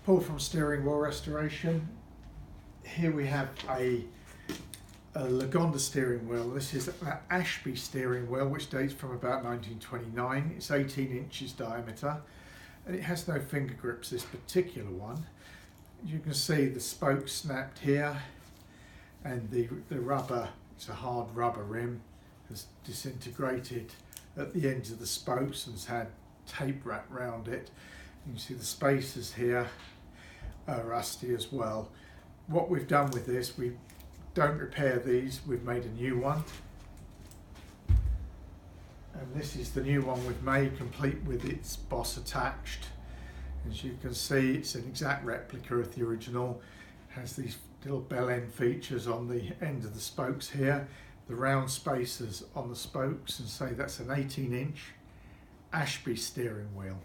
Paul from Steering Wheel Restoration. Here we have a Lagonda steering wheel. This is an Ashby steering wheel which dates from about 1929. It's 18 inches diameter and it has no finger grips, this particular one. You can see the spoke snapped here, and the rubber, it's a hard rubber rim, has disintegrated at the ends of the spokes and has had tape wrapped around it. You can see the spacers here are rusty as well. What we've done with this, we don't repair these, we've made a new one. And this is the new one we've made, complete with its boss attached. As you can see, it's an exact replica of the original. It has these little bell end features on the end of the spokes here, the round spacers on the spokes, and say that's an 18-inch Ashby steering wheel.